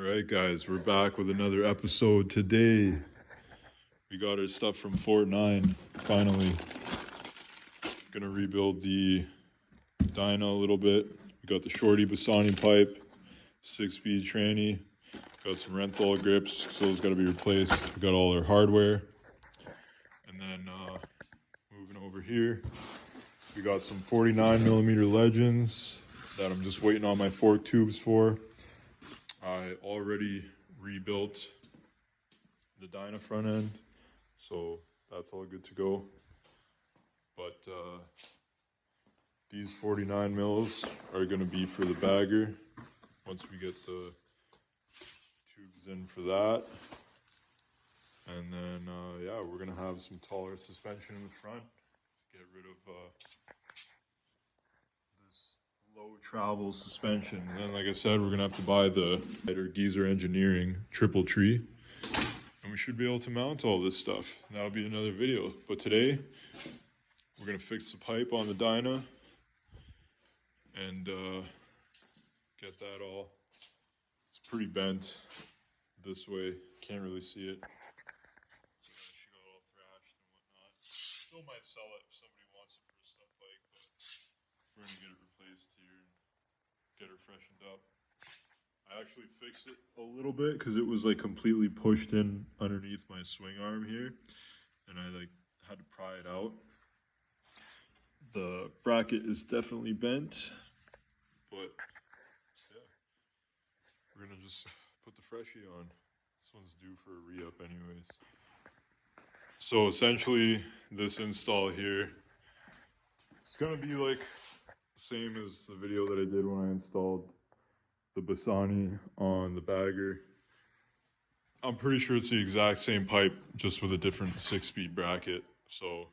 All right, guys, we're back with another episode today. We got our stuff from Fort 9, finally. Gonna rebuild the Dyna a little bit. We got the shorty Bassani pipe, 6-speed tranny. Got some Renthal grips, so those gotta be replaced. We got all our hardware. And then moving over here, we got some 49mm legends that I'm just waiting on my fork tubes for. I already rebuilt the Dyna front end, so that's all good to go. But these 49 mils are going to be for the bagger once we get the tubes in for that. And then, yeah, we're going to have some taller suspension in the front to get rid of this low travel suspension. And then, like I said, we're going to have to buy the Geezer Engineering triple tree. And we should be able to mount all this stuff. That'll be another video. But today, we're going to fix the pipe on the Dyna and get that all. It's pretty bent this way. Can't really see it. She got all thrashed and whatnot. Still might sell it if somebody wants it for a stunt bike, but we're going to get it replaced here and get her freshened up. I actually fixed it a little bit because it was like completely pushed in underneath my swing arm here, and I like had to pry it out. The bracket is definitely bent, but yeah, we're gonna just put the freshie on. This one's due for a re-up anyways. So essentially this install here, it's gonna be like the same as the video that I did when I installed the Bassani on the bagger. I'm pretty sure it's the exact same pipe, just with a different 6-speed bracket. So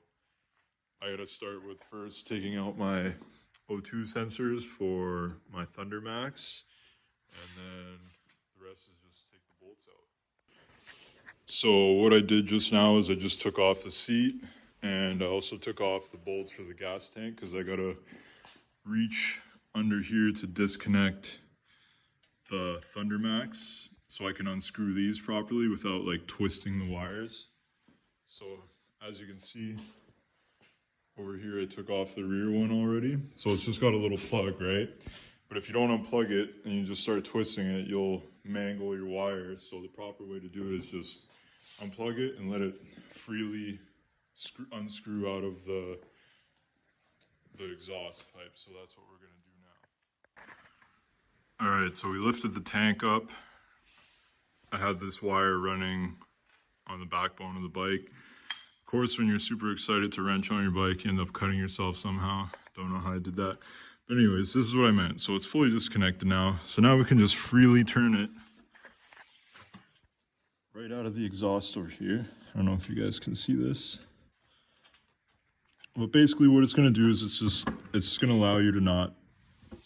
I gotta start with first taking out my O2 sensors for my Thunder Max, and then the rest is just take the bolts out. So what I did just now is I just took off the seat, and I also took off the bolts for the gas tank because I gotta reach under here to disconnect the Thunder Max so I can unscrew these properly without like twisting the wires. So as you can see over here, I took off the rear one already. So it's just got a little plug, right? But if you don't unplug it and you just start twisting it, you'll mangle your wires. So the proper way to do it is just unplug it and let it freely unscrew out of the exhaust pipe. So that's what we're gonna do now. All right, so we lifted the tank up. I had this wire running on the backbone of the bike. Of course, when you're super excited to wrench on your bike, you end up cutting yourself somehow. Don't know how I did that. But anyways, this is what I meant. So it's fully disconnected now. So now we can just freely turn it right out of the exhaust over here. I don't know if you guys can see this. But basically what it's gonna do is it's just gonna allow you to not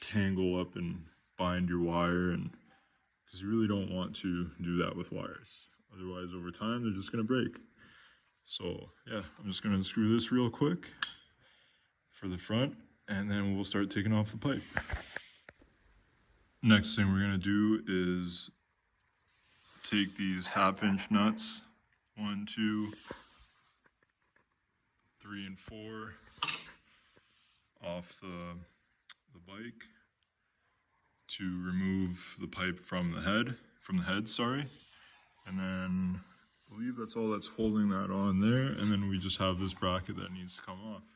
tangle up and bind your wire, and because you really don't want to do that with wires. Otherwise, over time, they're just gonna break. So yeah, I'm just gonna unscrew this real quick for the front, and then we'll start taking off the pipe. Next thing we're gonna do is take these 1/2-inch nuts, 1, 2, 3, and 4 off the bike to remove the pipe from the head, and then I believe that's all that's holding that on there, and then we just have this bracket that needs to come off.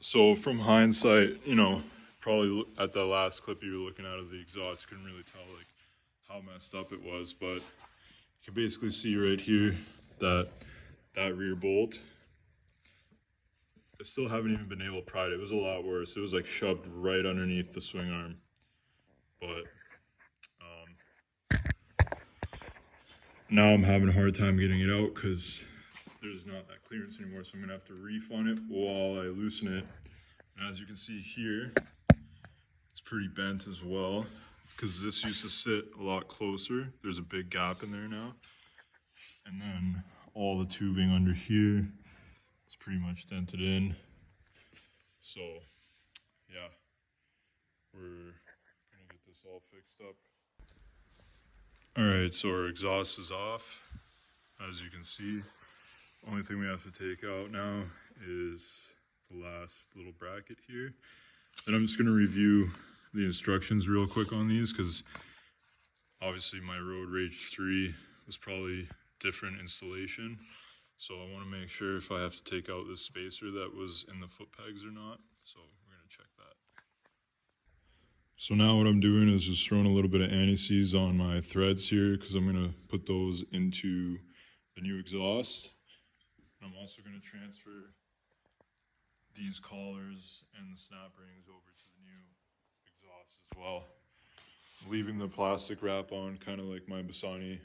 So from hindsight, you know, probably at that last clip you were looking out of the exhaust, you couldn't really tell like how messed up it was, but you can basically see right here that rear bolt, I still haven't even been able to pry it. It was a lot worse. It was like shoved right underneath the swing arm. But now I'm having a hard time getting it out because there's not that clearance anymore. So I'm gonna have to refund it while I loosen it. And as you can see here, it's pretty bent as well because this used to sit a lot closer. There's a big gap in there now. And then all the tubing under here is pretty much dented in. So yeah, we're gonna get this all fixed up. Alright, so our exhaust is off, as you can see. Only thing we have to take out now is the last little bracket here. And I'm just going to review the instructions real quick on these, because obviously my Road Rage 3 was probably different installation. So I want to make sure if I have to take out this spacer that was in the foot pegs or not. So we're going to check that. So now what I'm doing is just throwing a little bit of anti-seize on my threads here, because I'm going to put those into the new exhaust. And I'm also going to transfer these collars and the snap rings over to the new exhaust as well. Leaving the plastic wrap on, kind of like my Bassani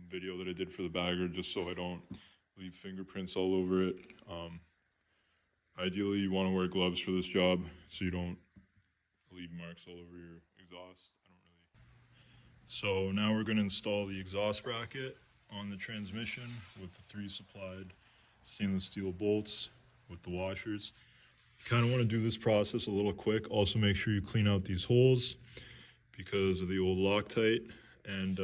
video that I did for the bagger, just so I don't leave fingerprints all over it. Ideally, you want to wear gloves for this job so you don't leave marks all over your exhaust. So now we're going to install the exhaust bracket on the transmission with the 3 supplied stainless steel bolts with the washers. You kind of want to do this process a little quick. Also make sure you clean out these holes because of the old Loctite. And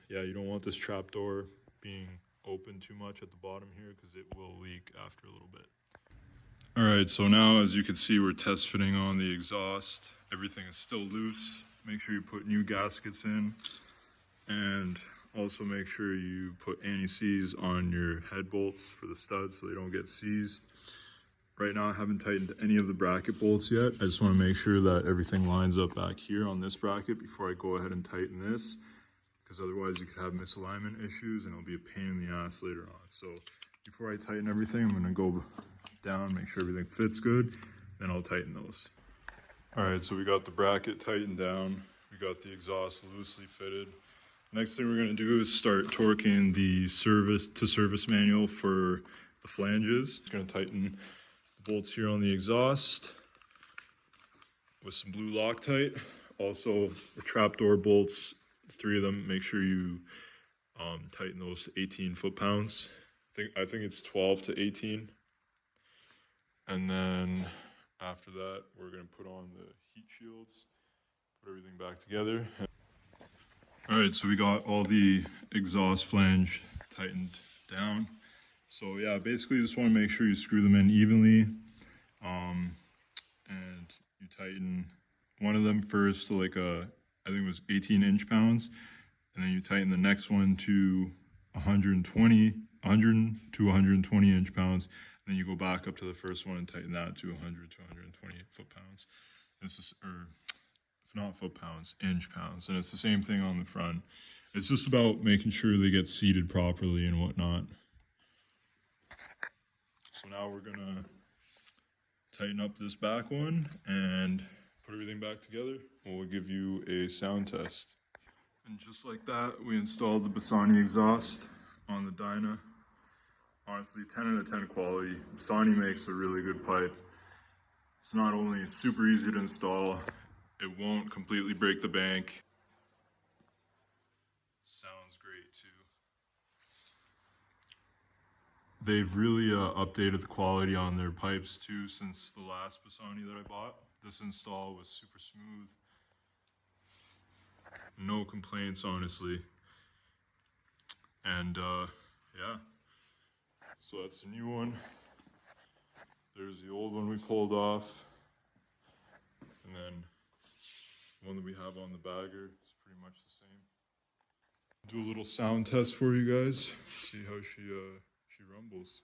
yeah, you don't want this trapdoor being open too much at the bottom here because it will leak after a little bit. Alright, so now as you can see, we're test fitting on the exhaust. Everything is still loose. Make sure you put new gaskets in, and also make sure you put anti-seize on your head bolts for the studs so they don't get seized. Right now I haven't tightened any of the bracket bolts yet. I just want to make sure that everything lines up back here on this bracket before I go ahead and tighten this, because otherwise you could have misalignment issues and it'll be a pain in the ass later on. So before I tighten everything, I'm going to go down, make sure everything fits good, then I'll tighten those. Alright, so we got the bracket tightened down, we got the exhaust loosely fitted. Next thing we're going to do is start torquing the service manual for the flanges. I'm going to tighten the bolts here on the exhaust with some blue Loctite. Also the trapdoor bolts, 3 of them, make sure you tighten those to 18 foot-pounds. I think it's 12 to 18. And then after that, we're going to put on the heat shields, put everything back together. Alright, so we got all the exhaust flange tightened down. So yeah, basically you just want to make sure you screw them in evenly. And you tighten one of them first to like I think it was 18 inch-pounds. And then you tighten the next one to 100 to 120 inch-pounds. Then you go back up to the first one and tighten that to 100 to 120 foot-pounds. This is, or if not foot-pounds, inch-pounds. And it's the same thing on the front. It's just about making sure they get seated properly and whatnot. So now we're gonna tighten up this back one and put everything back together. We'll give you a sound test. And just like that, we installed the Bassani exhaust on the Dyna. Honestly, 10 out of 10 quality. Bassani makes a really good pipe. It's not only super easy to install, it won't completely break the bank. Sounds great too. They've really updated the quality on their pipes too since the last Bassani that I bought. This install was super smooth. No complaints, honestly. And yeah. So that's the new one. There's the old one we pulled off. And then the one that we have on the bagger is pretty much the same. Do a little sound test for you guys. See how she rumbles.